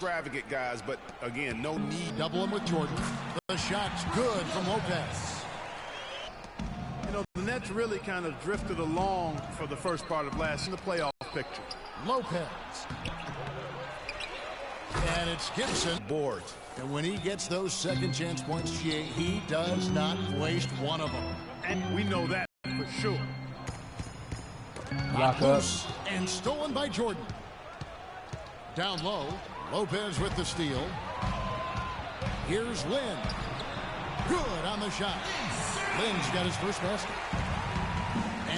extravagant, guys, but again, no need. Double him with Jordan. The shot's good from Lopez. You know, the Nets really kind of drifted along for the first part of last in the playoff picture. Lopez. And it's Gibson. Boards. And when he gets those second chance points, he does not waste one of them. And we know that for sure. Lock loose and stolen by Jordan. Down low, Lopez with the steal. Here's Lynn. Good on the shot. Lynn's got his first basket.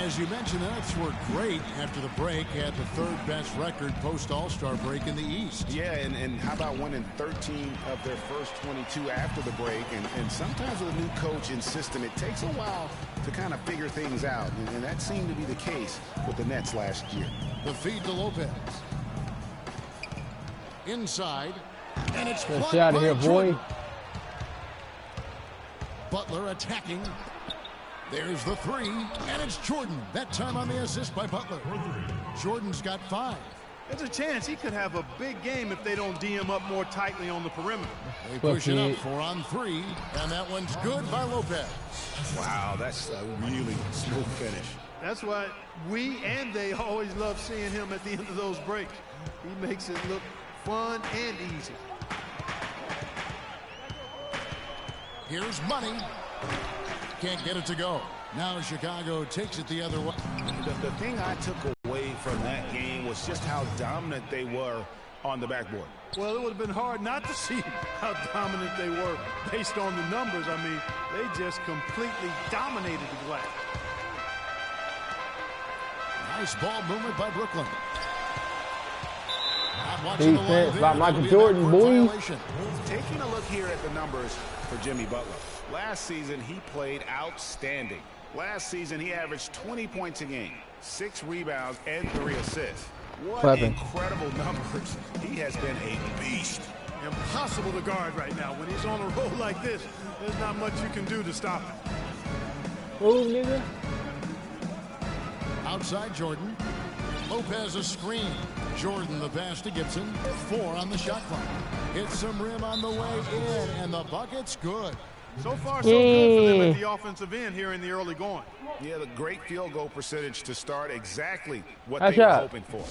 As you mentioned, the Nets were great after the break. Had the third best record post All-Star break in the East. Yeah, and how about winning 13 of their first 22 after the break? And sometimes with a new coach and system, it takes a while to kind of figure things out. And that seemed to be the case with the Nets last year. The feed to Lopez. Inside. And it's get out of here, boy. Butler attacking. There's the three, and it's Jordan. That time on the assist by Butler. Jordan's got 5. There's a chance he could have a big game if they don't D him up more tightly on the perimeter. They push it up 4 on 3, and that one's good by Lopez. Wow, that's a really smooth finish. That's why we and they always love seeing him at the end of those breaks. He makes it look fun and easy. Here's Money. Can't get it to go. Now Chicago takes it the other way. The thing I took away from that game was just how dominant they were on the backboard. Well, it would have been hard not to see how dominant they were based on the numbers. I mean, they just completely dominated the glass. Nice ball movement by Brooklyn. Defense by Michael Jordan, boy. Taking a look here at the numbers for Jimmy Butler. Last season, he played outstanding. Last season, he averaged 20 points a game, 6 rebounds, and 3 assists. What incredible numbers. He has been a beast. Impossible to guard right now. When he's on a roll like this, there's not much you can do to stop him. Move, nigga. Outside Jordan. Lopez a screen. Jordan the pass to Gibson. 4 on the shot clock. Hits some rim on the way in, and the bucket's good. So far, so good for them at the offensive end here in the early going. Yeah, the great field goal percentage to start, exactly what they were hoping for.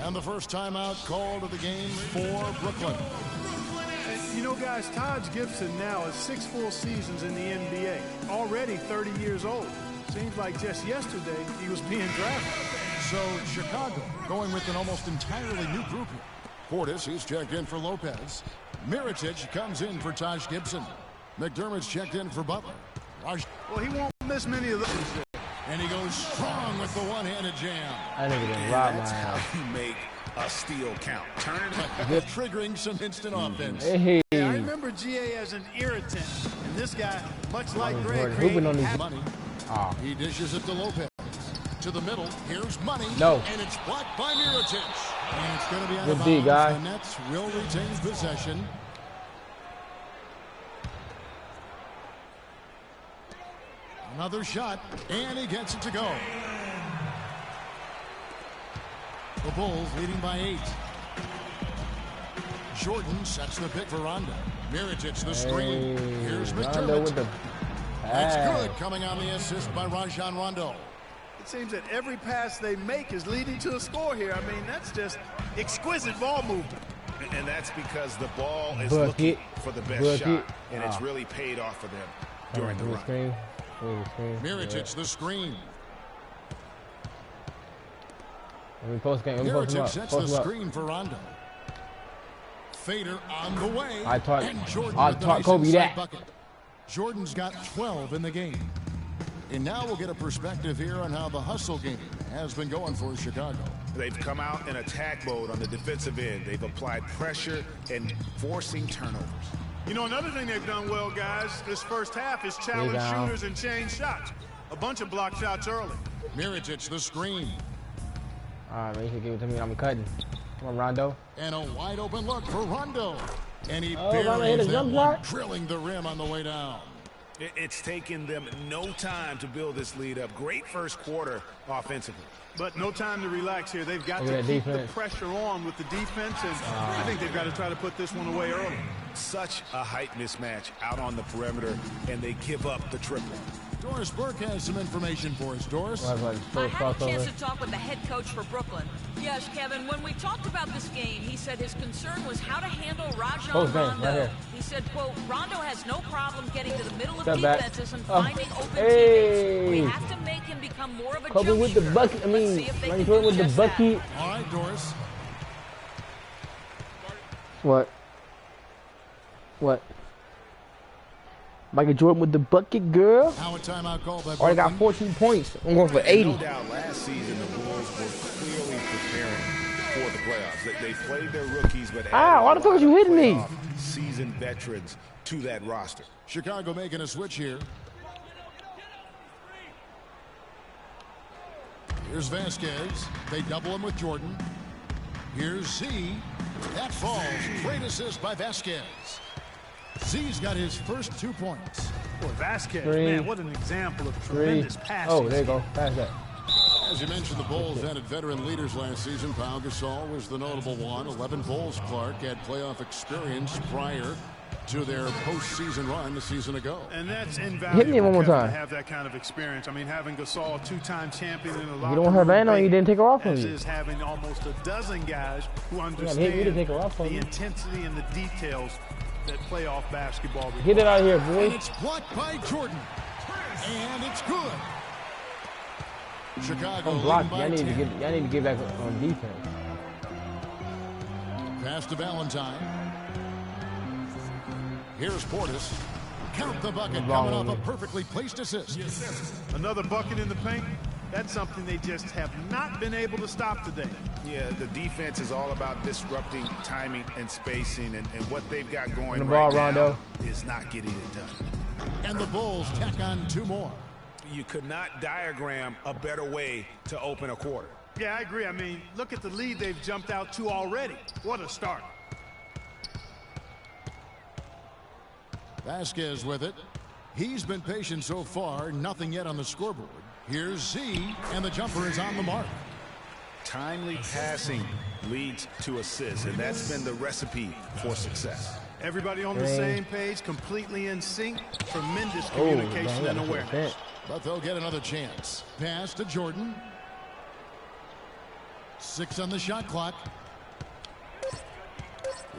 And the first timeout called of the game for Brooklyn. And you know, guys, Taj Gibson now has 6 full seasons in the NBA, already 30 years old. Seems like just yesterday he was being drafted. So Chicago going with an almost entirely new group here. Portis, he's checked in for Lopez. Mirotic comes in for Taj Gibson. McDermott's checked in for Butler. Well, he won't miss many of those. And he goes strong with the one-handed jam. I nigga didn't rob my That's house. how you make a steal count. Turn it up. Triggering some instant offense. Hey. Yeah, I remember GA as an irritant. And this guy, much like Greg, Hooping on these Money. Oh. He dishes it to Lopez. To the middle. Here's Money. No. And it's blocked by Mirotic. And it's going to be out Good of D, bounds. guy. The Nets will retain possession. Another shot, and he gets it to go. The Bulls leading by 8. Jordan sets the pick for Rondo. Mirotic the screen. Here's McDermott. That's good, coming on the assist by Rajon Rondo. It seems that every pass they make is leading to a score here. I mean, that's just exquisite ball movement. And that's because the ball is looking for the best shot, and it's really paid off for them during the run. Mirotic the screen. Mirotic sets the screen for Rondo. Fader on the way. I taught Kobe that. Bucket. Jordan's got 12 in the game. And now we'll get a perspective here on how the hustle game has been going for Chicago. They've come out in attack mode on the defensive end. They've applied pressure and forcing turnovers. You know, another thing they've done well, guys, this first half is challenge shooters and change shots. A bunch of block shots early. Mirotic the screen. All right, man, you should give it to me. I'm cutting. Come on, Rondo. And a wide open look for Rondo. And he hit a jump block, drilling the rim on the way down. It's taken them no time to build this lead up. Great first quarter offensively. But no time to relax here. They've got to keep the pressure on with the defense, and I think they've got to try to put this one away early. Such a height mismatch out on the perimeter, and they give up the triple. Doris Burke has some information for us. Doris? I had a chance to talk with the head coach for Brooklyn. Yes, Kevin, when we talked about this game, he said his concern was how to handle Rajon Rondo. Right, he said, quote, Rondo has no problem getting to the middle of Step defenses back. and finding open teammates. We have to make him become more of a Kobe jump with the shooter. bucket. I mean, Michael Jordan with the bucket. All right, Doris. What? Michael Jordan with the bucket, girl. Now a timeout call by Already got 14 points. I'm going for 80. No doubt last season the Bulls were clearly preparing for the playoffs. They played their rookies, but why the fuck are you hitting me? Seasoned veterans to that roster. Chicago making a switch here. Here's Vasquez. They double him with Jordan. Here's Z. That falls. Great assist by Vasquez. Z's got his first 2 points. Boy, Vasquez, man, what an example of tremendous passing. Oh, there you go. Pass that. As you mentioned, the Bulls added veteran leaders last season. Pau Gasol was the notable one. 11 Bulls Clark had playoff experience prior to their postseason run a season ago. And that's invaluable. Hit me one more time. To have that kind of experience. I mean, having Gasol, two-time champion in the locker You don't want her band on, you didn't take her off from as you. is having almost a dozen guys who hit me understand to take her off from the you. intensity and the details that playoff basketball requires. Get it out of here, boy. And it's blocked by Jordan. And it's good. Chicago Don't block. leading by 10. Y'all need to get back on defense. Pass to Valentine. Here's Portis. Count the bucket, coming off a perfectly placed assist. Another bucket in the paint. That's something they just have not been able to stop today. Yeah, the defense is all about disrupting timing and spacing, and what they've got going the ball, right now Rondo. is not getting it done. And the Bulls tack on 2 more. You could not diagram a better way to open a quarter. Yeah, I agree. I mean, look at the lead they've jumped out to already. What a start. Vasquez with it. He's been patient so far. Nothing yet on the scoreboard. Here's Z, and the jumper is on the mark. Timely passing leads to assists, and that's been the recipe for success. Everybody on the same page, completely in sync. Tremendous communication and awareness. But they'll get another chance. Pass to Jordan. 6 on the shot clock.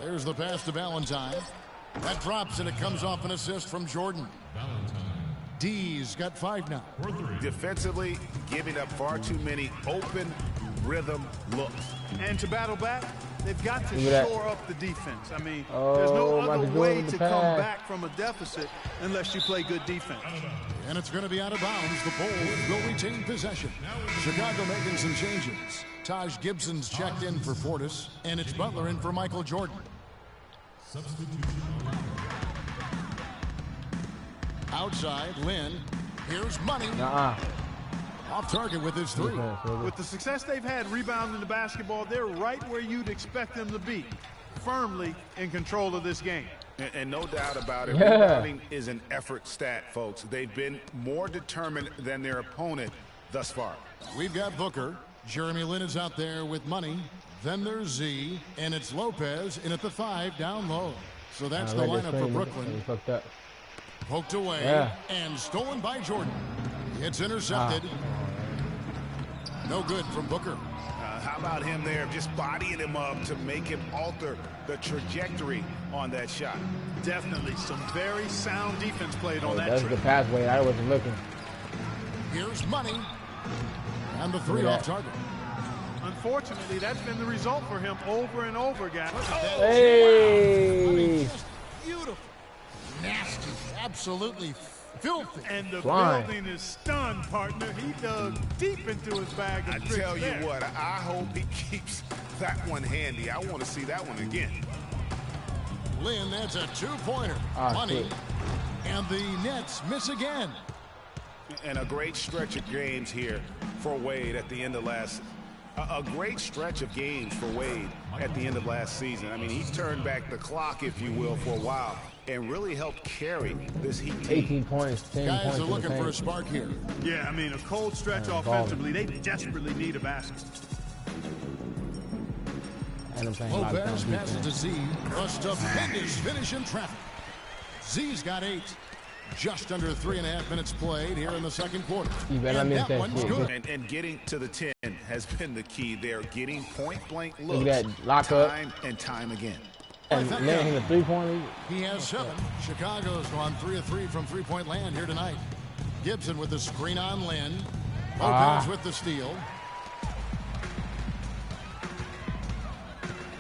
There's the pass to Valentine. That drops, and it comes off an assist from Jordan. D's got 5 now. Defensively, giving up far too many open rhythm looks. And to battle back, they've got to shore up the defense. I mean, Oh, there's no Michael other Jordan way with to the come pass. back from a deficit unless you play good defense. And it's going to be out of bounds. The Bulls will retain possession. Chicago making some changes. Taj Gibson's checked in for Portis, and it's Butler in for Michael Jordan. Outside, Lynn. Here's Money. Off target with his 3. With the success they've had rebounding the basketball, they're right where you'd expect them to be, firmly in control of this game. And no doubt about it, rebounding is an effort stat, folks. They've been more determined than their opponent thus far. We've got Booker. Jeremy Lin is out there with Money. Then there's Z, and it's Lopez in at the 5 down low. So that's the lineup for Brooklyn. Poked away and stolen by Jordan. It's intercepted. No good from Booker. How about him there, just bodying him up to make him alter the trajectory on that shot? Definitely some very sound defense played on that That's trip. the pathway. I wasn't looking. Here's Money. And the 3 off target. Unfortunately, that's been the result for him over and over, guys. Hey! Beautiful. Nasty. Absolutely filthy. And the building is stunned, partner. He dug deep into his bag of I tricks tell you there. what, I hope he keeps that one handy. I want to see that one again. Lynn, that's a 2-pointer. Money. Shit. And the Nets miss again. And a great stretch of games here for Wade at the end of A great stretch of games for Wade at the end of last season. I mean, he turned back the clock, if you will, for a while and really helped carry this Heat team. 18 points, 10 Guys points. are looking for a spark here. Yeah, I mean, a cold stretch offensively. They desperately need a basket. And I'm playing Lopez passes to Z. A stupendous finish in traffic. Z's got 8. Just under 3.5 minutes played here in the second quarter. You better and miss that that one's shit. good. And getting to the 10 has been the key there. Getting point-blank Look looks at that lock up. time and time again. And letting him a three-pointer. He has 7. Chicago's gone 3 of 3 from three-point land here tonight. Gibson with the screen on Lynn. Lopez with the steal.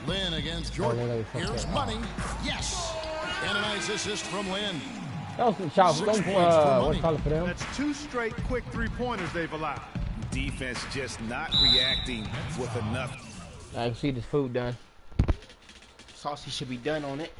Lynn against Jordan. Here's money. Yes. And a nice assist from Lynn. That was shot. Don't what's called for them. That's 2 straight quick three-pointers they've allowed. Defense just not reacting with enough. I can see this food done. Saucy should be done on it.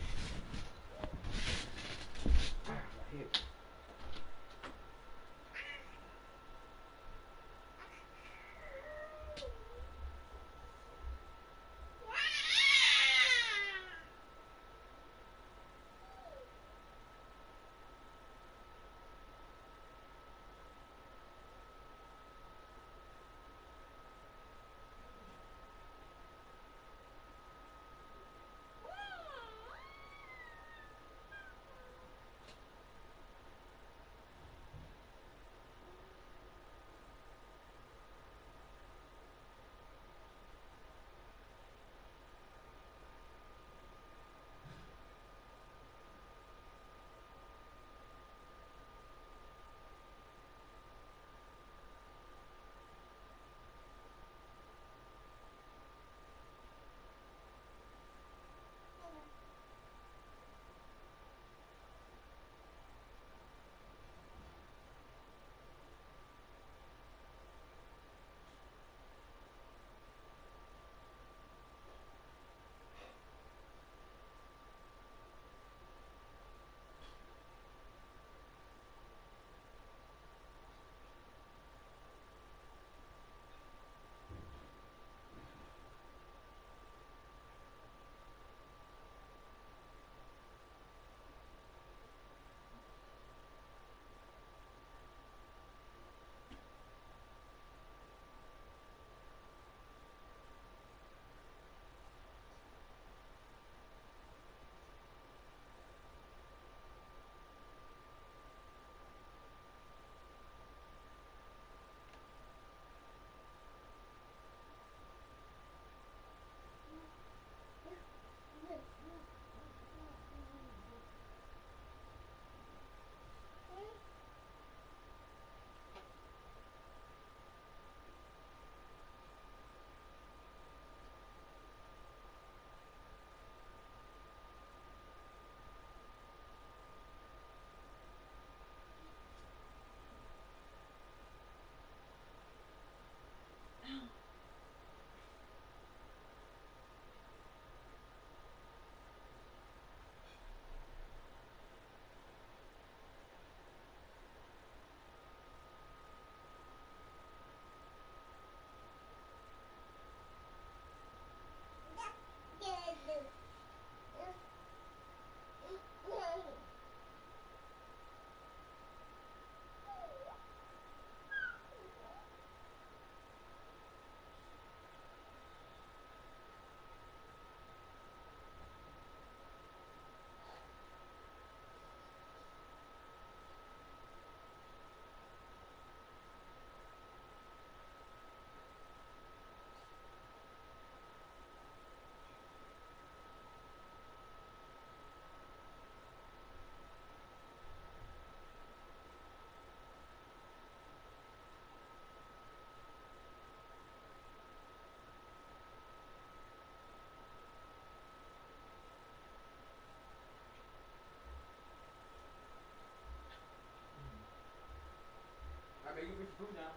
You get your food now.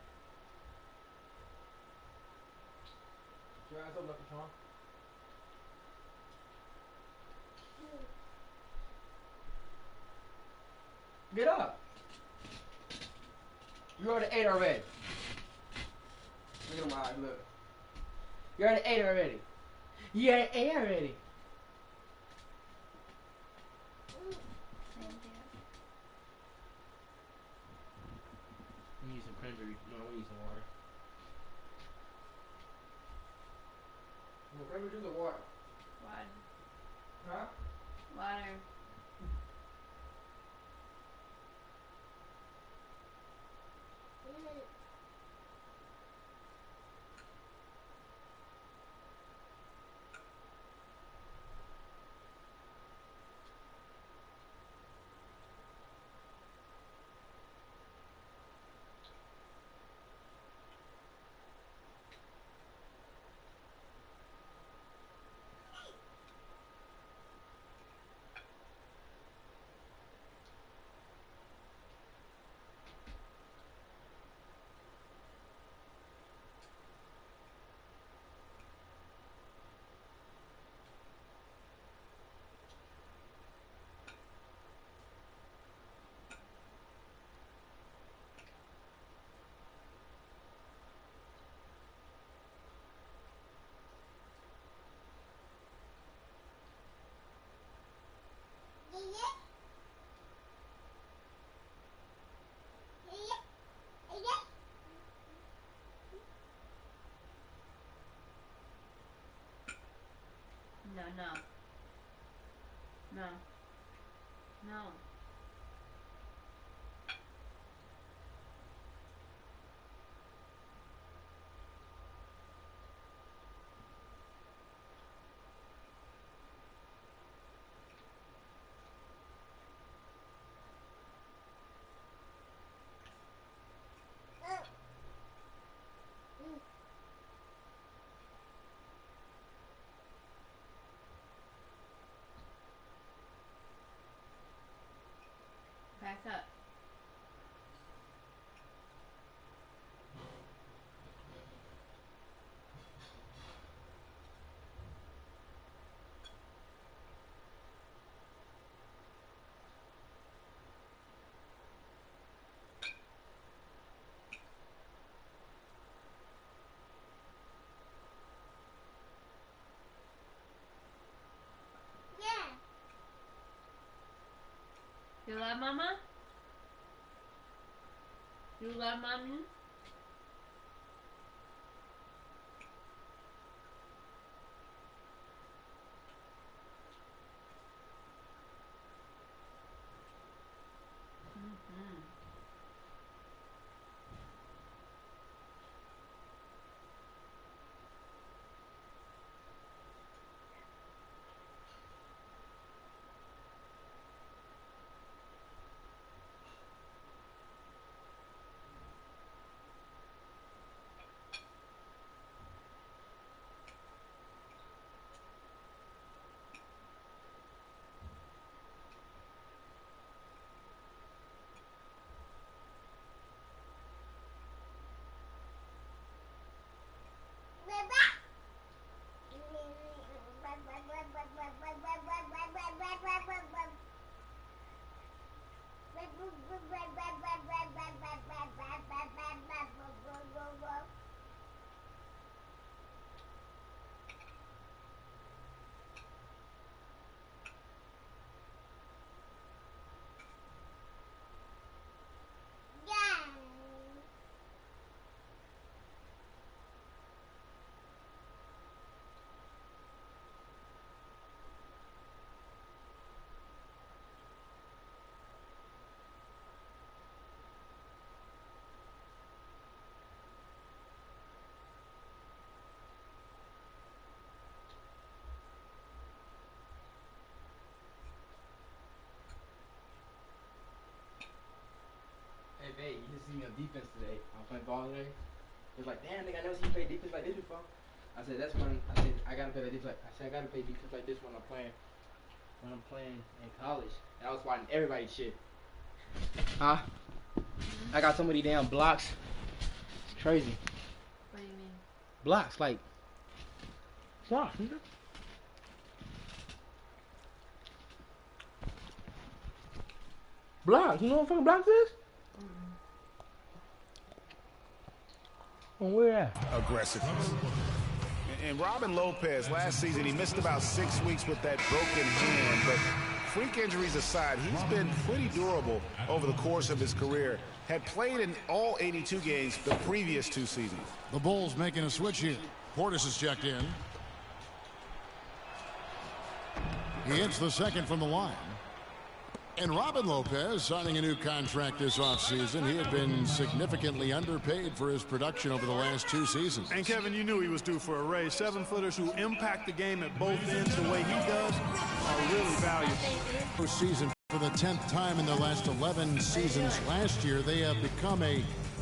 Your ass up, Lucky Charm. Get up. You already ate already. Look at my eyes, look. You already ate already. You already ate already. We need some cranberry. No, we need some water. Cranberry juice or water? Water. Huh? Water. No, no. No. No. Back up. You love mama? You love mommy? Hey, babe, you just see me on defense today. I'm playing ball today. It's like, damn, nigga, I never seen you play defense like this before. I said, that's when I said I gotta play like this. Like I said, I gotta play defense like this when I'm playing in college. And I was fighting everybody's shit. Huh? I got so many damn blocks. It's crazy. What do you mean? Blocks, like blocks, nigga. Blocks, you know what fucking blocks is? Oh, where at? Aggressiveness. And Robin Lopez, last season, he missed about 6 weeks with that broken hand. But freak injuries aside, he's been pretty durable over the course of his career. Had played in all 82 games the previous 2 seasons. The Bulls making a switch here. Portis is checked in. He hits the second from the line. And Robin Lopez signing a new contract this offseason. He had been significantly underpaid for his production over the last 2 seasons. And Kevin, you knew he was due for a raise. 7-footers who impact the game at both ends the way he does are really valuable. First season for the 10th time in their last 11 seasons. Last year, they have become a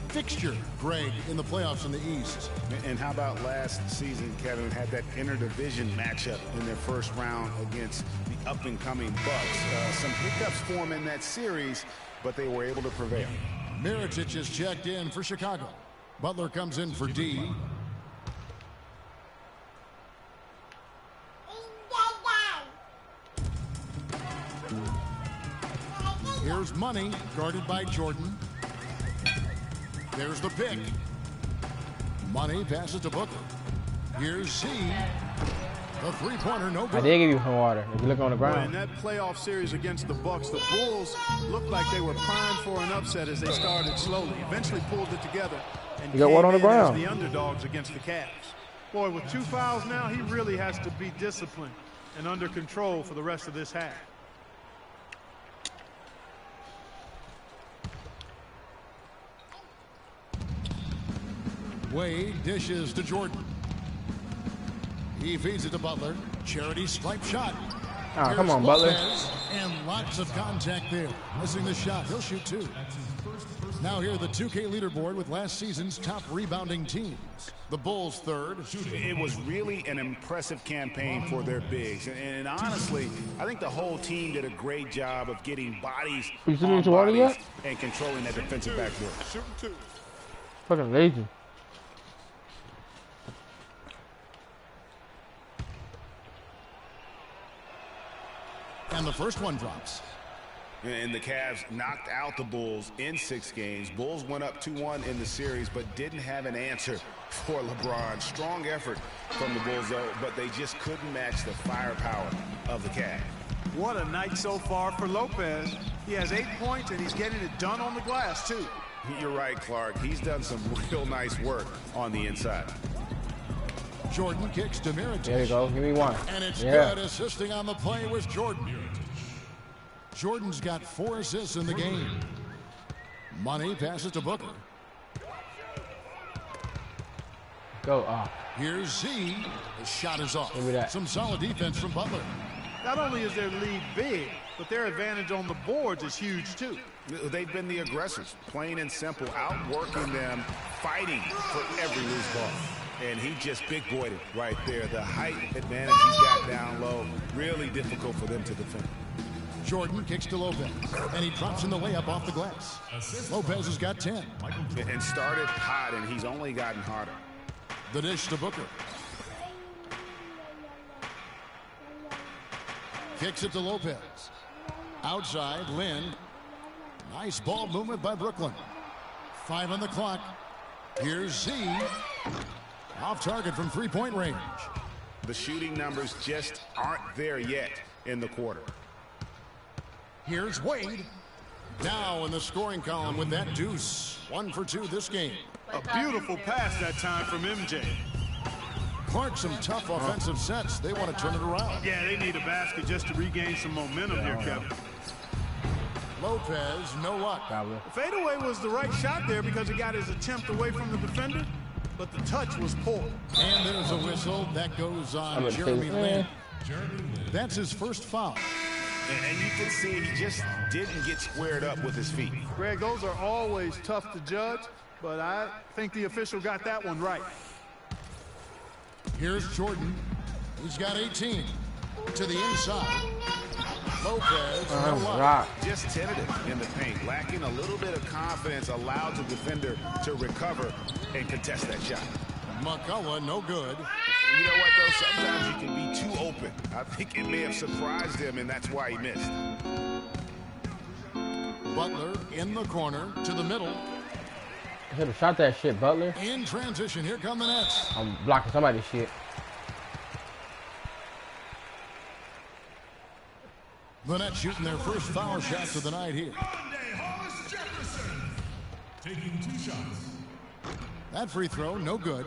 fixture, Greg, in the playoffs in the East. And how about last season, Kevin, had that interdivision matchup in their first round against the up-and-coming Bucks. Some hiccups form in that series, but they were able to prevail. Mirotic is checked in for Chicago. Butler comes in for D. Here's Money, guarded by Jordan. There's the pick. Money passes to Booker. Here's Z. The three-pointer, no good. I did give you some water. If you look on the ground. In that playoff series against the Bucks, the Bulls looked like they were primed for an upset as they started slowly. Eventually pulled it together and You got water on the ground. as the underdogs against the Cavs. Boy, with 2 fouls now, he really has to be disciplined and under control for the rest of this half. Wade dishes to Jordan. He feeds it to Butler. Charity stripe shot. Oh, come on, Butler. And lots of contact there. Missing the shot. He'll shoot 2. Now here the 2K leaderboard with last season's top rebounding teams. The Bulls third. It was really an impressive campaign for their bigs. And honestly, I think the whole team did a great job of getting bodies You sitting on into water bodies yet? and controlling that defensive backboard. Fucking lazy. And the first one drops. And the Cavs knocked out the Bulls in 6 games. Bulls went up 2-1 in the series, but didn't have an answer for LeBron. Strong effort from the Bulls, though, but they just couldn't match the firepower of the Cavs. What a night so far for Lopez. He has 8 points, and he's getting it done on the glass, too. You're right, Clark. He's done some real nice work on the inside. Jordan kicks to Mirotic. There you go. Give me one. And it's Yeah. good. Assisting on the play was Jordan. Jordan's got 4 assists in the game. Money passes to Booker. Go. Oh. Here's Z. The shot is off. Give me that. Some solid defense from Butler. Not only is their lead big, but their advantage on the boards is huge, too. They've been the aggressors, plain and simple, outworking them, fighting for every loose ball. And he just big-boyed it right there. The height advantage he's got down low, really difficult for them to defend. Jordan kicks to Lopez, and he drops in the layup off the glass. Lopez has got 10. And started hot, and he's only gotten hotter. The dish to Booker. Kicks it to Lopez. Outside, Lynn. Nice ball movement by Brooklyn. 5 on the clock. Here's Z. Off target from three-point range. The shooting numbers just aren't there yet in the quarter. Here's Wade. Now in the scoring column with that deuce. 1 for 2 this game. A beautiful pass that time from MJ. Clark, some tough offensive sets. They want to turn it around. Yeah, they need a basket just to regain some momentum here, Kevin. Lopez, no luck. The fadeaway was the right shot there because he got his attempt away from the defender, but the touch was poor. And there's a whistle that goes on Jeremy Lin. That's his first foul. And you can see he just didn't get squared up with his feet. Greg, those are always tough to judge, but I think the official got that one right. Here's Jordan. He's got 18 to the inside. Lopez, no luck. Just tentative in the paint, lacking a little bit of confidence, allowed the defender to recover and contest that shot. McCullough, no good. You know what, though? Sometimes you can be too open. I think it may have surprised him, and that's why he missed. Butler in the corner to the middle. I should have shot that shit, Butler. In transition, here come the Nets. I'm blocking somebody's shit. The Nets shooting their first foul shots of the night here. Taking 2 shots. That free throw, no good.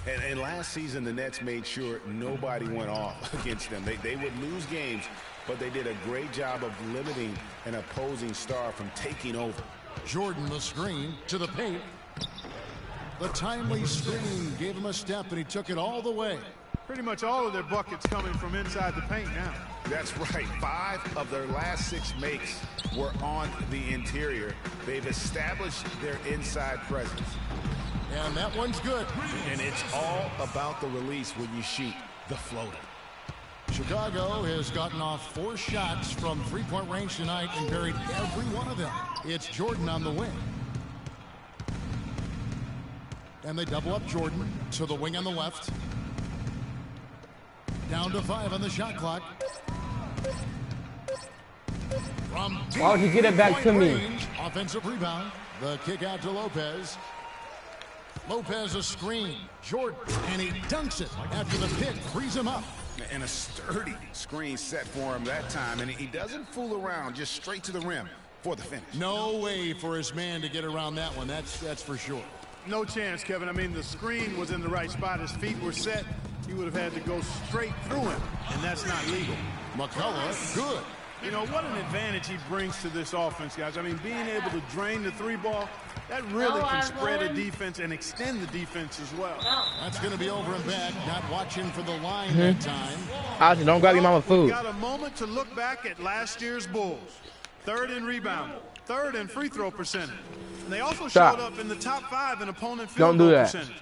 And last season, the Nets made sure nobody went off against them. They would lose games, but they did a great job of limiting an opposing star from taking over. Jordan the screen to the paint. The timely screen gave him a step, and he took it all the way. Pretty much all of their buckets coming from inside the paint now. That's right. 5 of their last 6 makes were on the interior. They've established their inside presence. And that one's good. And it's all about the release when you shoot the floater. Chicago has gotten off 4 shots from three-point range tonight and buried every one of them. It's Jordan on the wing. And they double up Jordan to the wing on the left. Down to 5 on the shot clock. From Why would you get it back to me? range, offensive rebound. The kick out to Lopez. Lopez a screen. Jordan, and he dunks it after the pick frees him up. And a sturdy screen set for him that time. And he doesn't fool around, just straight to the rim for the finish. No way for his man to get around that one. That's for sure. No chance, Kevin. I mean, the screen was in the right spot. His feet were set. He would have had to go straight through him, and that's not legal. McCullough, good. You know, what an advantage he brings to this offense, guys. I mean, being able to drain the 3-ball, that really can spread a defense and extend the defense as well. That's going to be over and back. Not watching for the line that time. Ozzy, don't grab your mama food. Got a moment to look back at last year's Bulls. 3rd in rebounding, 3rd in free throw percentage. And they also showed up in the top 5 in opponent field goal percentage.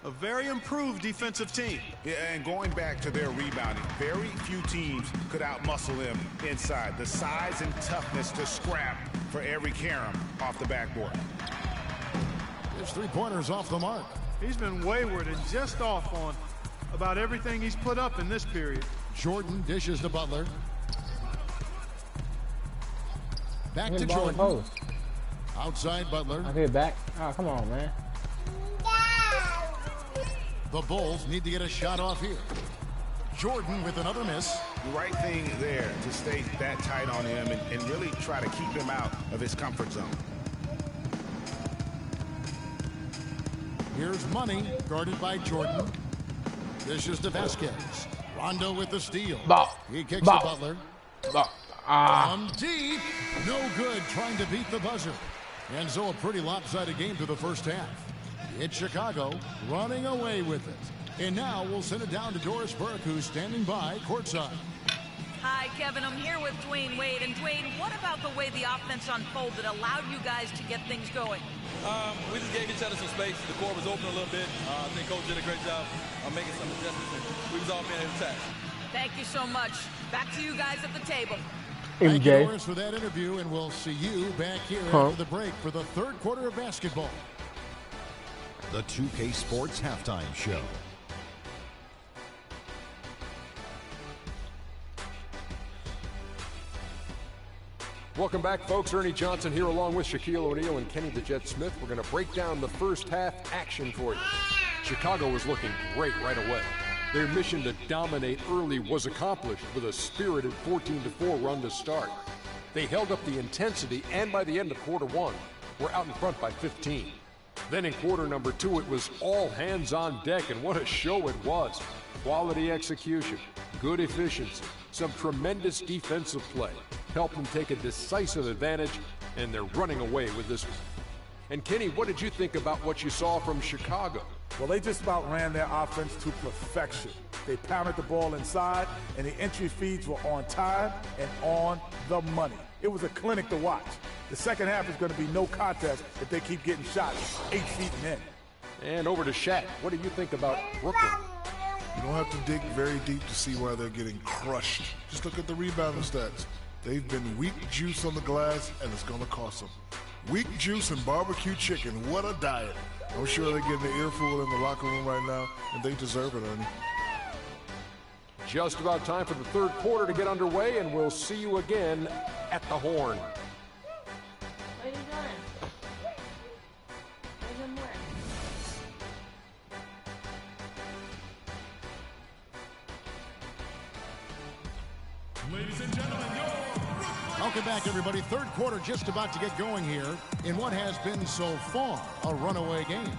A very improved defensive team. Yeah, and going back to their rebounding, very few teams could outmuscle them inside. The size and toughness to scrap for every carom off the backboard. His 3-pointers off the mark. He's been wayward and just off on about everything he's put up in this period. Jordan dishes to Butler. Back to Jordan. Post. Outside Butler. I get it back. Oh, come on, man. The Bulls need to get a shot off here. Jordan with another miss. The right thing there to stay that tight on him and really try to keep him out of his comfort zone. Here's Money, guarded by Jordan. Dishes to Vasquez. Rondo with the steal. Ball. He kicks Ball. to Butler. Ball. From deep. No good, trying to beat the buzzer. And so a pretty lopsided game through the first half. It's Chicago running away with it. And now we'll send it down to Doris Burke, who's standing by courtside. Hi, Kevin. I'm here with Dwayne Wade. And Dwayne, what about the way the offense unfolded allowed you guys to get things going? We just gave each other some space. The court was open a little bit. I think Coach did a great job of making some adjustments. And we was all being able to attack. Thank you so much. Back to you guys at the table. Thank you, Doris, for that interview, and we'll see you back here after the break for the 3rd quarter of basketball. The 2K Sports Halftime Show. Welcome back, folks. Ernie Johnson here along with Shaquille O'Neal and Kenny the Jet Smith. We're going to break down the first half action for you. Chicago was looking great right away. Their mission to dominate early was accomplished with a spirited 14-4 run to start. They held up the intensity, and by the end of quarter 1, were out in front by 15. Then in quarter number 2, it was all hands on deck, and what a show it was. Quality execution, good efficiency, some tremendous defensive play helped them take a decisive advantage, and they're running away with this one. And Kenny, what did you think about what you saw from Chicago? Well, they just about ran their offense to perfection. They pounded the ball inside, and the entry feeds were on time and on the money. It was a clinic to watch. The second half is going to be no contest if they keep getting shots 8 feet and in. And over to Shaq. What do you think about Brooklyn? You don't have to dig very deep to see why they're getting crushed. Just look at the rebounding stats. They've been weak juice on the glass, and it's going to cost them. Weak juice and barbecue chicken. What a diet. I'm sure they're getting the earful in the locker room right now, and they deserve it, Ernie. Just about time for the 3rd quarter to get underway, and we'll see you again at the Horn. What are you doing? What are you doing? Ladies and Welcome back, everybody. Third quarter just about to get going here in what has been so far a runaway game.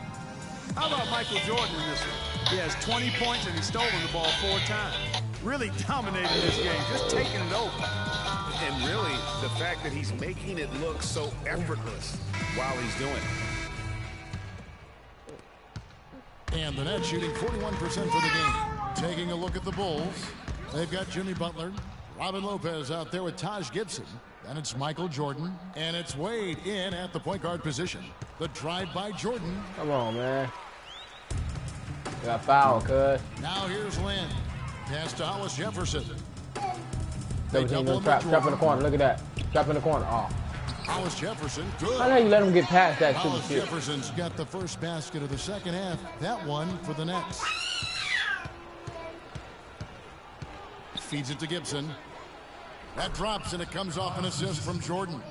How about Michael Jordan in this one? He has 20 points and he's stolen the ball 4 times. Really dominating this game, just taking it over. And really, the fact that he's making it look so effortless while he's doing it. And the Nets shooting 41% for the game. Taking a look at the Bulls, they've got Jimmy Butler, Robin Lopez out there with Taj Gibson. Then it's Michael Jordan, and it's Wade in at the point guard position. The drive by Jordan. Come on, man. Got foul, cuz. Now here's Lynn. Pass to Hollis Jefferson. They double trap in the corner. Look at that. Trap in the corner. Oh. Hollis Jefferson, good. How the hell you let him get past that Hollis shit? Jefferson's got the first basket of the second half. That one for the Nets. Feeds it to Gibson. That drops, and it comes off an assist from Jordan.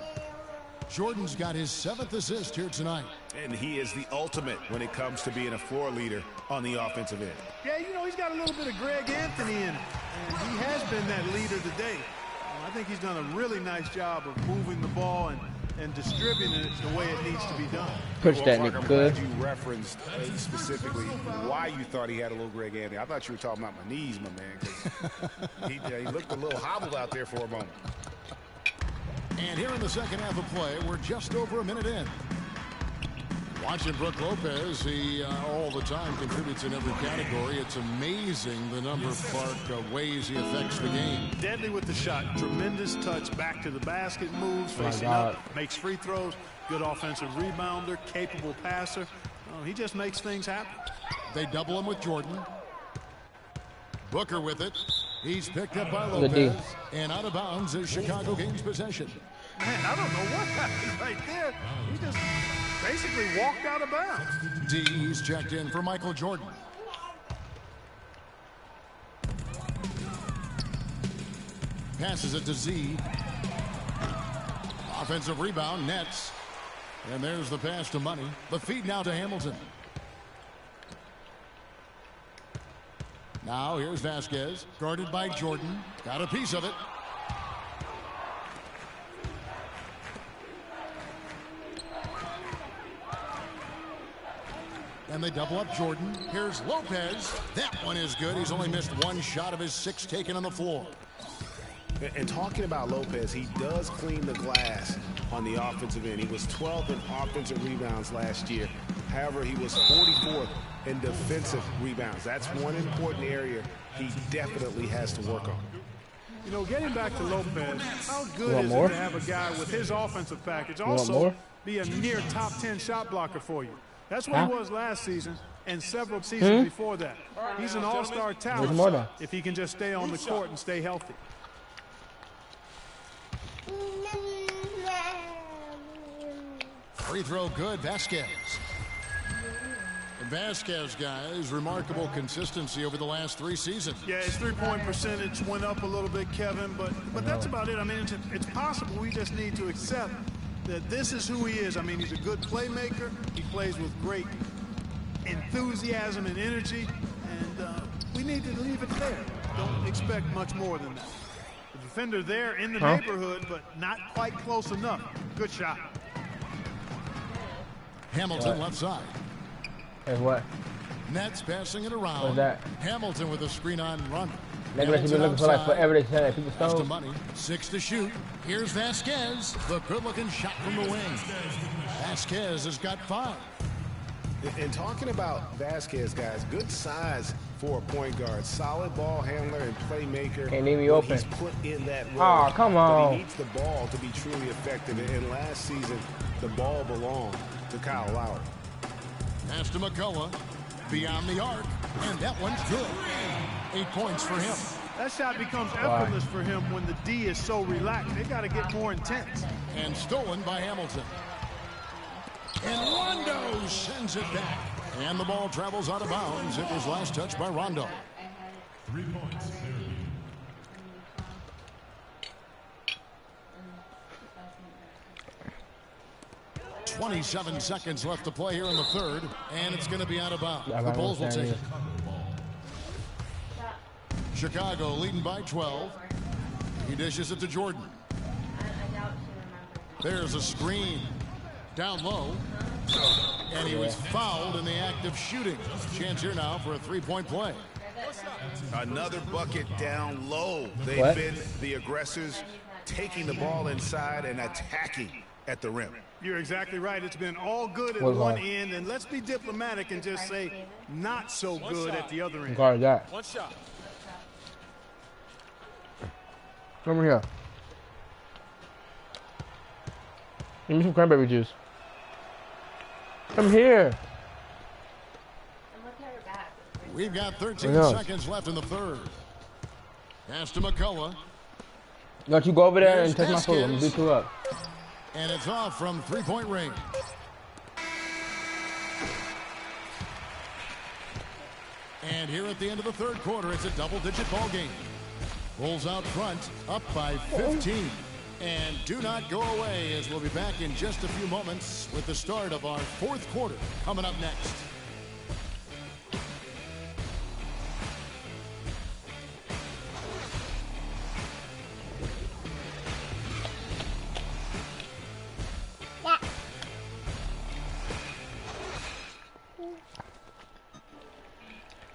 Jordan's got his 7th assist here tonight. And he is the ultimate when it comes to being a floor leader on the offensive end. Yeah, you know, he's got a little bit of Greg Anthony in him, and he has been that leader today. I think he's done a really nice job of moving the ball and distributing it the way it needs to be done. Push that nigga, good. You referenced specifically why you thought he had a little Greg Anthony. I thought you were talking about my knees, my man, because he looked a little hobbled out there for a moment. And here in the second half of play, we're just over a minute in. Watching Brook Lopez, he all the time contributes in every category. It's amazing the number of ways he affects the game. Deadly with the shot. Tremendous touch back to the basket moves, facing up, makes free throws, good offensive rebounder, capable passer. He just makes things happen. They double him with Jordan. Booker with it. He's picked up by Lopez. And out of bounds is Chicago gains possession. Man, I don't know what happened right there. He just basically walked out of bounds. D's checked in for Michael Jordan. Passes it to Z. Offensive rebound, Nets. And there's the pass to Money. The feed now to Hamilton. Now here's Vasquez, guarded by Jordan. Got a piece of it. And they double up Jordan. Here's Lopez. That one is good. He's only missed 1 shot of his 6 taken on the floor. And talking about Lopez, he does clean the glass on the offensive end. He was 12th in offensive rebounds last year. However, he was 44th in defensive rebounds. That's one important area he definitely has to work on. You know, getting back to Lopez, how good is it to have a guy with his offensive package also be a near top 10 shot blocker for you? That's what he was last season and several seasons before that. He's an all-star talent if he can just stay on the court and stay healthy. Free throw good, Vasquez. And Vasquez, guys, remarkable consistency over the last 3 seasons. Yeah, his three-point percentage went up a little bit, Kevin, but that's about it. I mean, it's possible. We just need to accept that this is who he is. I mean, he's a good playmaker. He plays with great enthusiasm and energy, and we need to leave it there. Don't expect much more than that. The defender there in the neighborhood, but not quite close enough. Good shot. Hamilton left side. Hey, what? Nets passing it around. What's that? Hamilton with a screen on run. They've been looking for like forever. They said that people stole. Money. 6 to shoot. Here's Vasquez. The good-looking shot from the wing. Vasquez has got 5. And talking about Vasquez, guys, good size for a point guard. Solid ball handler and playmaker. Can't leave me open. He's put in that role. Oh, come on. But he needs the ball to be truly effective. And last season, the ball belonged to Kyle Lowry. Pass to McCullough. Beyond the arc. And that one's good. 8 points for him. That shot becomes effortless for him when the D is so relaxed. They got to get more intense. And stolen by Hamilton. And Rondo sends it back. And the ball travels out of bounds. It was last touched by Rondo. 3 points. 27 seconds left to play here in the third, and it's going to be out of bounds. The Bulls will take it. Chicago leading by 12. He dishes it to Jordan. There's a screen. Down low. And he was fouled in the act of shooting. Chance here now for a three-point play. Another bucket down low. They've been the aggressors, taking the ball inside and attacking at the rim. You're exactly right. It's been all good at one end, and let's be diplomatic and just say not so good at the other end. Guard that. One shot. Come here. Give me some cranberry juice. Come here. We've got 13 seconds left in the third. Pass to McCullough. Don't you go over there and take my food. I'm gonna beat you up. And it's off from three-point range. And here at the end of the third quarter, it's a double-digit ball game. Bulls out front, up by 15. And do not go away, as we'll be back in just a few moments with the start of our fourth quarter coming up next.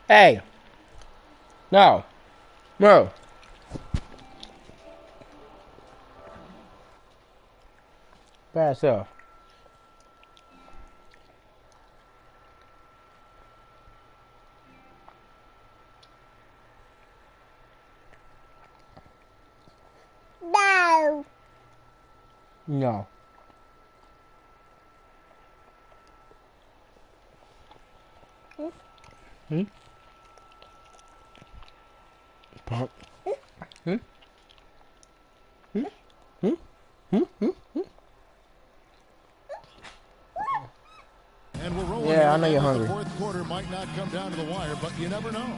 Hey. No. No. Bad self. No. No. Hmm? Pop. Hmm? Hmm? Hmm? Hmm? Hmm? Hmm? And we're rolling. Yeah, I know you're hungry. The fourth quarter might not come down to the wire, but you never know.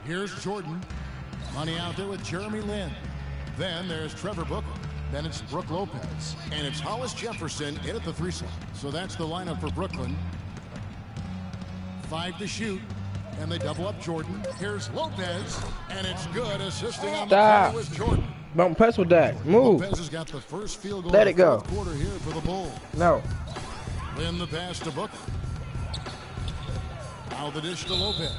Here's Jordan. Money out there with Jeremy Lin. Then there's Trevor Booker. Then it's Brook Lopez. And it's Hollis Jefferson in at the three slot. So that's the lineup for Brooklyn. 5 to shoot. And they double up Jordan. Here's Lopez. And it's good. Assisting on the play was Jordan. Don't press with that. Move. Lopez has got the first field goal. Let it go. Quarter here for the Bulls. No. Then the pass to Booker. Now the dish to Lopez.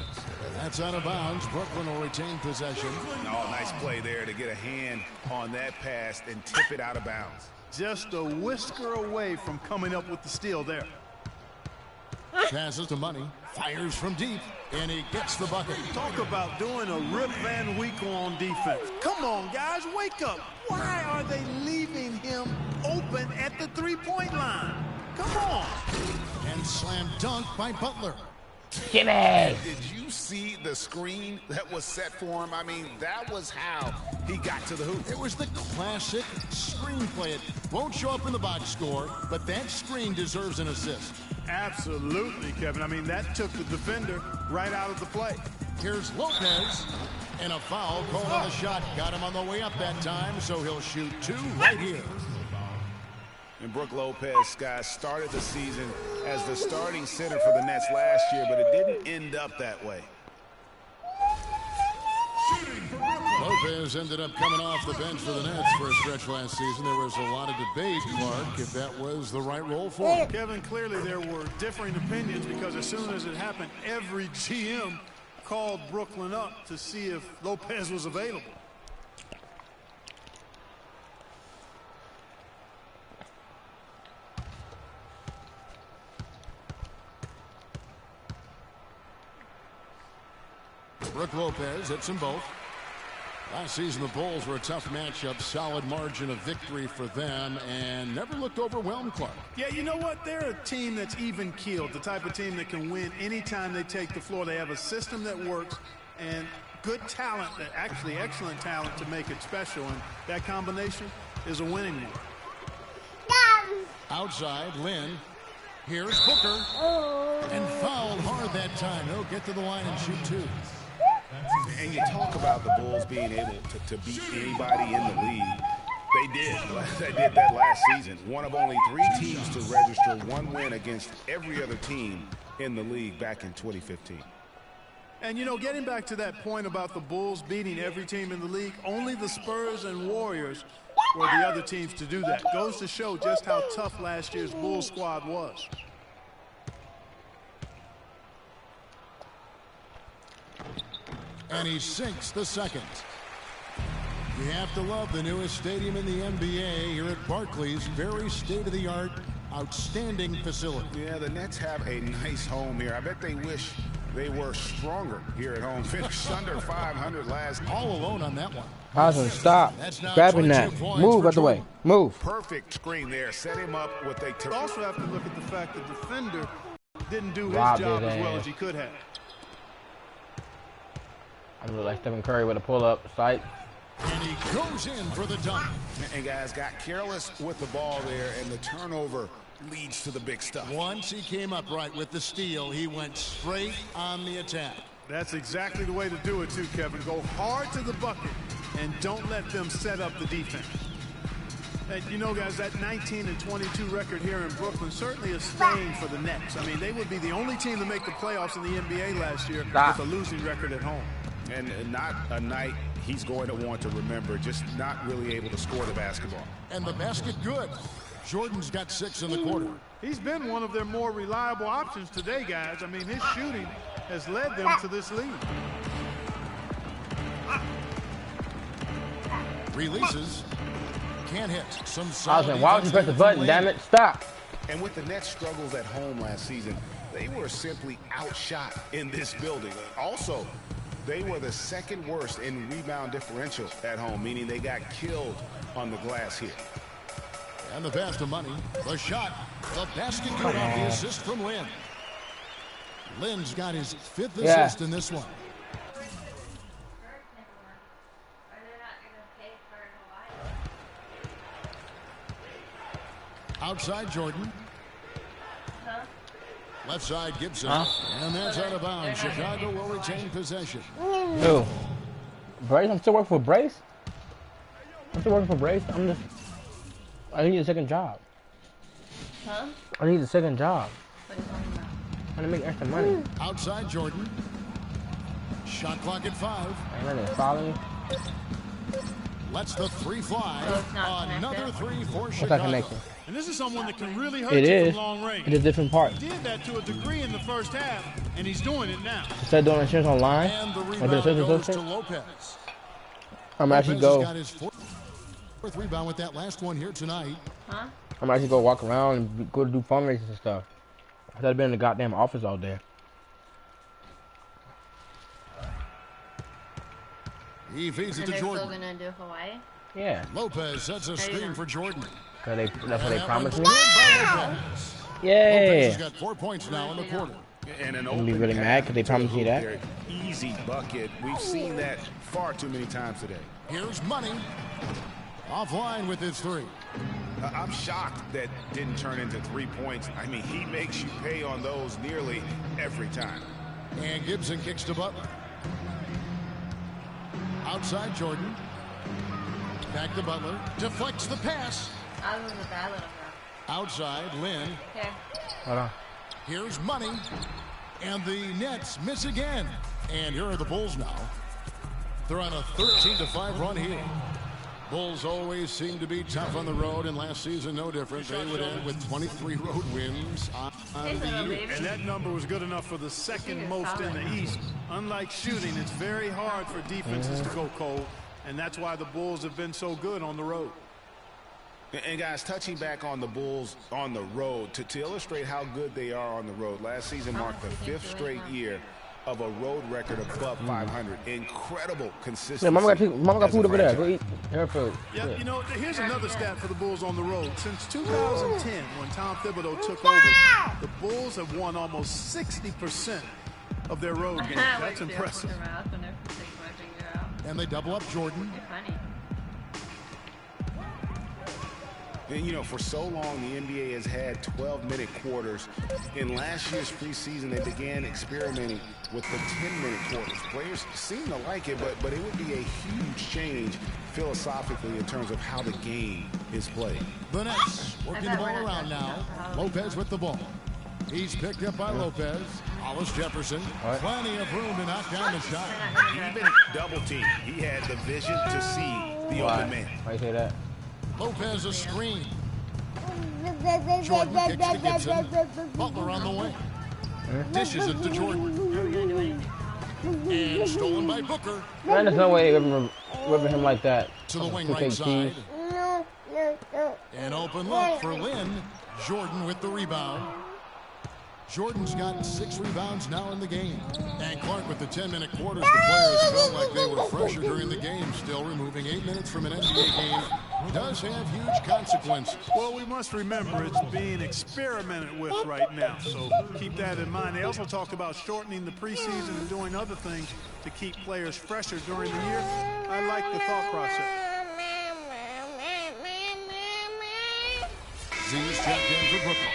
That's out of bounds. Brooklyn will retain possession. Oh, nice play there to get a hand on that pass and tip it out of bounds. Just a whisker away from coming up with the steal there. Passes to Money. Fires from deep. And he gets the bucket. Talk about doing a Rip Van Winkle on defense. Come on, guys, wake up. Why are they leaving him open at the three-point line? Come on. And slam dunk by Butler. Jimmy! Did you see the screen that was set for him? I mean, that was how he got to the hoop. It was the classic screen play. It won't show up in the box score, but that screen deserves an assist. Absolutely, Kevin. I mean, that took the defender right out of the play. Here's Lopez. And a foul called on the shot. Got him on the way up that time, so he'll shoot 2 right here. And Brook Lopez, guys, started the season as the starting center for the Nets last year, but it didn't end up that way. Lopez ended up coming off the bench for the Nets for a stretch last season. There was a lot of debate, Clark, if that was the right role for him. Kevin, clearly there were differing opinions because as soon as it happened, every GM called Brooklyn up to see if Lopez was available. Brook Lopez hits them both. Last season, the Bulls were a tough matchup, solid margin of victory for them, and never looked overwhelmed, Clark. Yeah, you know what? They're a team that's even-keeled, the type of team that can win anytime they take the floor. They have a system that works and good talent, actually excellent talent to make it special, and that combination is a winning one. Outside, Lin. Here's Booker. And fouled hard that time. He'll get to the line and shoot 2. And you talk about the Bulls being able to beat anybody in the league. They did. They did that last season. One of only 3 teams to register 1 win against every other team in the league back in 2015. And, you know, getting back to that point about the Bulls beating every team in the league, only the Spurs and Warriors were the other teams to do that. Goes to show just how tough last year's Bulls squad was. And he sinks the second. You have to love the newest stadium in the NBA here at Barclays. Very state-of-the-art, outstanding facility. Yeah, the Nets have a nice home here. I bet they wish they were stronger here at home. Finished under 500 last. All alone on that one. Hudson, stop grabbing that. Move out the way. Move. Perfect screen there. Set him up with a. You also have to look at the fact the defender didn't do his job as well as he could have. I look like Stephen Curry with a pull-up sight. And he goes in for the dunk. And guys got careless with the ball there, and the turnover leads to the big stuff. Once he came up right with the steal, he went straight on the attack. That's exactly the way to do it too, Kevin. Go hard to the bucket and don't let them set up the defense. And you know, guys, that 19-22 record here in Brooklyn certainly is staying for the Nets. I mean, they would be the only team to make the playoffs in the NBA last year with a losing record at home. And not a night he's going to want to remember, just not really able to score the basketball. And the basket good. Jordan's got 6 in the quarter. He's been one of their more reliable options today, guys. I mean, his shooting has led them to this lead. Releases. Can't hit. Some Hudson, why would you press the button, damn it? Stop. And with the Nets' struggles at home last season, they were simply outshot in this building. Also, they were the 2nd worst in rebound differential at home, meaning they got killed on the glass here. And the pass to Money. The shot. The basket good off the assist from Lynn. Lynn's got his 5th assist in this one. Outside Jordan. Left side Gibson. And that's out of bounds. Chicago will retain possession. Who? Brace? I'm still working for Brace? I'm still working for Brace? I need a second job. Huh? I need a second job. What are you talking about? I want to make extra money. Outside Jordan. Shot clock at 5. And then follow me. Lets the 3 fly. Another 3 for What's Chicago. that connection? And this is someone that can really hurt It you is. from long range. It's a different part. He did that to a degree in the first half, and he's doing it now. Instead of doing insurance online, And the or rebound the goes assistance, to Lopez. I'm actually Lopez go. has got his 4th rebound with that last one here tonight. Huh? I'm actually go walk around and go to do fundraisers and stuff. I've been in the goddamn office all day. He feeds it And to they're Jordan. still gonna do Hawaii? Yeah. Lopez sets a screen for Jordan. That's what they promised me. Lopez Yeah. has got 4 points now in the quarter. And an I'm be open really mad because they pass promised me to that. their easy bucket. We've seen that far too many times today. Here's Money. Offline with his 3. I'm shocked that didn't turn into 3 points. I mean, he makes you pay on those nearly every time. And Gibson kicks to Butler. Outside Jordan. Back to Butler. Deflects the pass. I was with that little girl. Outside Lynn. Here. Hold on. Here's Money. And the Nets miss again. And here are the Bulls now. They're on a 13-5 run here. Bulls always seem to be tough on the road, and last season no different. They would end with 23 road wins on the year. And that number was good enough for the 2nd most in the East. Unlike shooting, it's very hard for defenses to go cold, and that's why the Bulls have been so good on the road. And guys, touching back on the Bulls on the road, to illustrate how good they are on the road, last season marked the 5th straight year of a road record above 500. Incredible consistency. Yeah, mama got food over there. Go eat her food. Yeah, you know, here's another stat for the Bulls on the road. Since 2010, when Tom Thibodeau took over, the Bulls have won almost 60% of their road games. That's impressive. And they double up Jordan. And, you know, for so long, the NBA has had 12-minute quarters. In last year's preseason, they began experimenting with the 10-minute quarters. Players seem to like it, but it would be a huge change philosophically in terms of how the game is played. The Nets working the ball around now. Lopez with the ball. He's picked up by Lopez. Hollis Jefferson. Plenty of room to knock down the shot. Even double team. He had the vision to see the open man. Why you say that? Lopez a screen. Jordan kicks to Gibson. Butler on the way. Dishes it to Jordan. And stolen by Booker. Man, there's no way whipping him like that. To the wing right side. An open look for Lynn. Jordan with the rebound. Jordan's got 6 rebounds now in the game. And Clark with the 10-minute quarters. The players felt like they were fresher during the game. Still, removing 8 minutes from an NBA game does have huge consequences. Well, we must remember it's being experimented with right now, so keep that in mind. They also talked about shortening the preseason and doing other things to keep players fresher during the year. I like the thought process. Z's checked in for Brooklyn.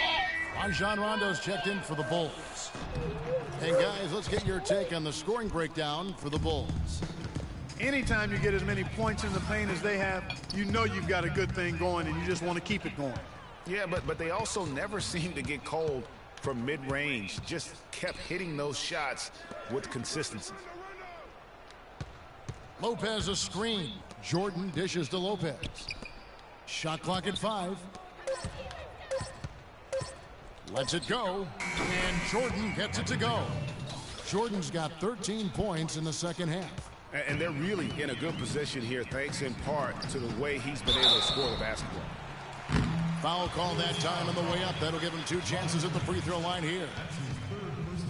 Rajon Rondo's checked in for the Bulls. And guys, let's get your take on the scoring breakdown for the Bulls. Anytime you get as many points in the paint as they have, you know you've got a good thing going and you just want to keep it going. Yeah, but they also never seem to get cold from mid-range. Just kept hitting those shots with consistency. Lopez a screen. Jordan dishes to Lopez. Shot clock at 5. Lets it go, and Jordan gets it to go. Jordan's got 13 points in the second half. And they're really in a good position here, thanks in part to the way he's been able to score the basketball. Foul call that time on the way up. That'll give him 2 chances at the free throw line here.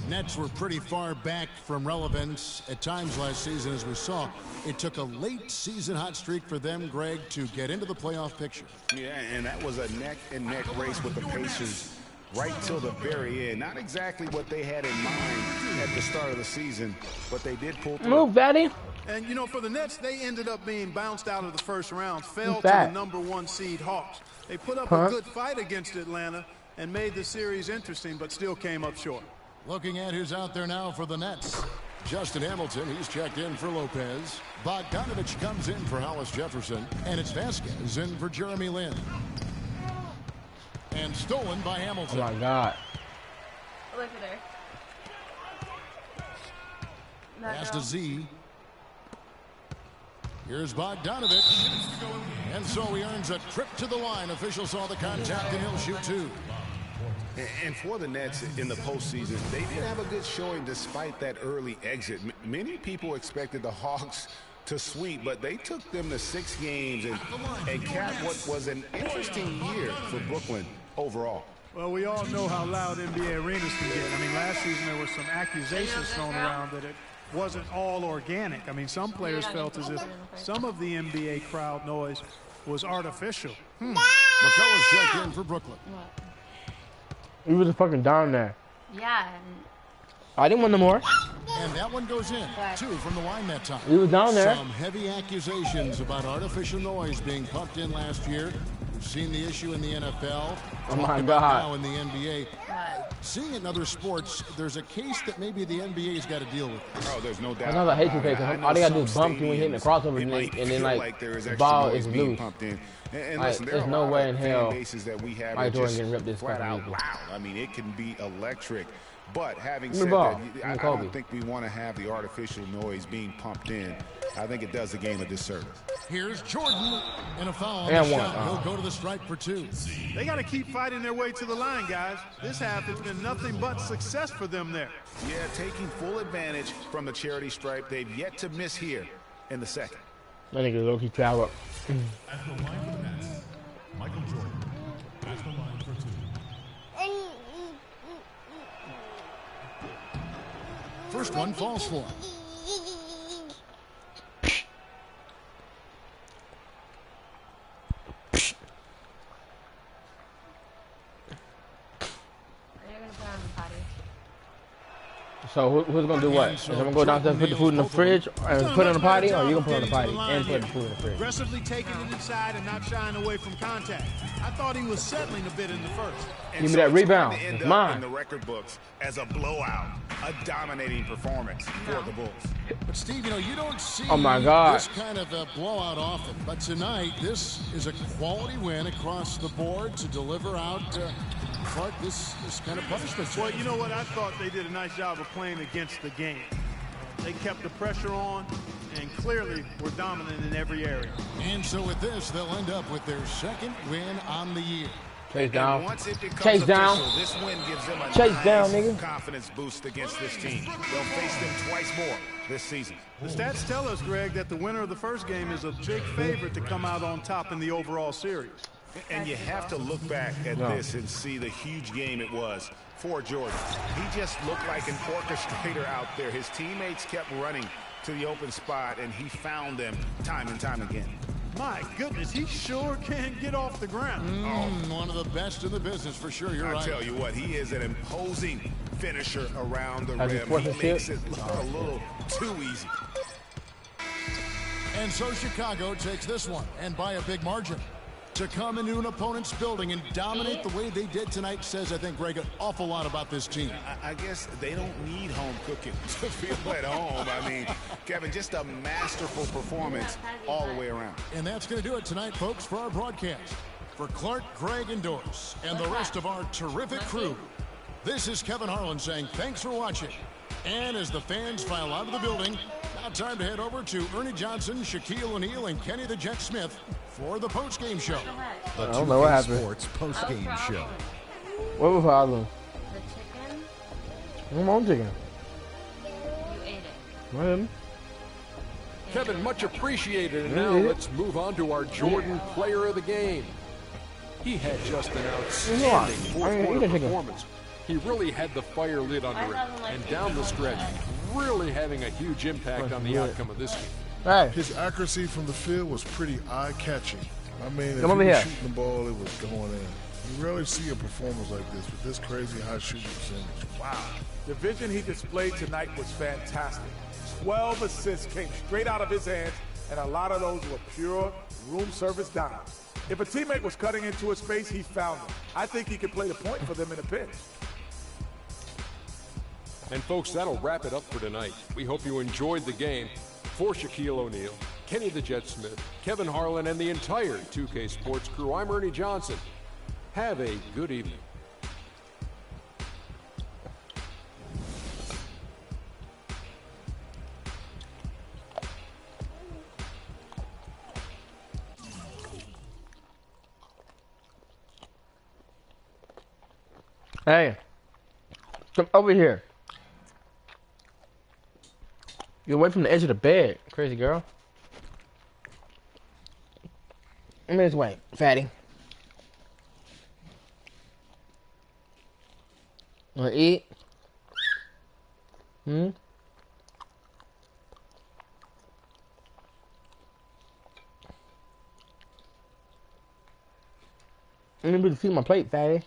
Nets were pretty far back from relevance at times last season, as we saw. It took a late season hot streak for them, Greg, to get into the playoff picture. Yeah, and that was a neck-and-neck race with the Pacers right till the very end. Not exactly what they had in mind at the start of the season, but they did pull through. Move, Daddy. And, you know, for the Nets, they ended up being bounced out of the first round, fell to the #1 seed Hawks. They put up a good fight against Atlanta and made the series interesting, but still came up short. Looking at who's out there now for the Nets. Justin Hamilton, he's checked in for Lopez. Bogdanovich comes in for Hollis Jefferson. And it's Vasquez in for Jeremy Lin. And stolen by Hamilton. Oh, my God. Look at her. Pass to Z. Here's Bogdanovich. And so he earns a trip to the line. Officials saw the contact, and he'll shoot 2. And for the Nets in the postseason, they did have a good showing despite that early exit. Many people expected the Hawks to sweep, but they took them to 6 games and capped what was an interesting year for Brooklyn overall. Well, we all know how loud NBA arenas can get. I mean, last season there were some accusations thrown around that it wasn't all organic. I mean, some players felt as if some of the NBA crowd noise was artificial. McCullough's checked in for Brooklyn. He was fucking down there. Yeah. I didn't want no more. And that one goes in. 2 from the line that time. He was down there. Some heavy accusations about artificial noise being pumped in last year. We've seen the issue in the NFL. Oh my God. Now in the NBA. Seeing it in other sports, there's a case that maybe the NBA's got to deal with. Oh, there's no doubt. Another hateful case. All they got to do is bump you when you're hitting the crossover, and then like the ball is loose. And like, listen, there's no way in hell that we have Mike Jordan can rip this flat out fucking loud. I mean, it can be electric. But having said that, I don't think we want to have the artificial noise being pumped in. I think it does the game a disservice. Here's Jordan and a foul on And the one. shot. He'll go to the stripe for 2. They got to keep fighting their way to the line, guys. This half has been nothing but success for them there. Yeah, taking full advantage from the charity stripe. They've yet to miss here in the second. That nigga low-key travel. At the line for the Nets, Michael Jordan. At the line for 2. First one falls for him. So who's gonna do what? Is someone gonna go downstairs and put the food in the fridge and put it on the potty, or you gonna put it on the potty and put the food in the fridge? Aggressively taking it inside and not shying away from contact. I thought he was settling a bit in the first. Give me that rebound. It's mine. In the record books as a blowout, a dominating performance for the Bulls. But Steve, you know, you don't see oh my God. this kind of a blowout often. But tonight, this is a quality win across the board to deliver out Clark this kind of punishment. Well, you know what? I thought they did a nice job of playing against the game. They kept the pressure on and clearly were dominant in every area. And so with this, they'll end up with their second win on the year. Chase down. Chase down. This win gives them a Chase down, nigga. Confidence boost against this team. They'll face them twice more this season. The stats tell us, Greg, that the winner of the first game is a big favorite to come out on top in the overall series. And you have to look back at this and see the huge game it was for Jordan. He just looked like an orchestrator out there. His teammates kept running to the open spot, and he found them time and time again. My goodness, he sure can get off the ground. One of the best in the business for sure. You're right. I tell you what, he is an imposing finisher around the rim. He makes it look a little too easy. And so Chicago takes this one, and by a big margin. To come into an opponent's building and dominate the way they did tonight says, I think, Greg, an awful lot about this team. I guess they don't need home cooking to feel at home. I mean, Kevin, just a masterful performance all the way around. And that's going to do it tonight, folks, for our broadcast. For Clark, Greg, and Doris, and the rest of our terrific crew, this is Kevin Harlan saying thanks for watching. And as the fans file out of the building, now time to head over to Ernie Johnson, Shaquille O'Neal, and Kenny the Jet Smith for the postgame show. The I don't know what 2K happened. Sports postgame show. What was the problem? The chicken. I'm on chicken. You ate it. Well, Kevin, much appreciated. And now let's move on to our Jordan player of the game. He had just an outstanding fourth-quarter performance. He really had the fire lit under him, and down the stretch, really having a huge impact on the outcome of this game. Hey. His accuracy from the field was pretty eye-catching. I mean, if he over was here. shooting the ball, it was going in. You rarely see a performance like this with this crazy high shooting percentage. Wow. The vision he displayed tonight was fantastic. 12 assists came straight out of his hands, and a lot of those were pure room service dimes. If a teammate was cutting into his space, he found them. I think he could play the point for them in a pinch. And folks, that'll wrap it up for tonight. We hope you enjoyed the game. For Shaquille O'Neal, Kenny the Jet Smith, Kevin Harlan, and the entire 2K Sports crew, I'm Ernie Johnson. Have a good evening. Hey, come over here. You're away from the edge of the bed, crazy girl. Come this way, fatty. Wanna eat? Hmm? Let me feed my plate, fatty.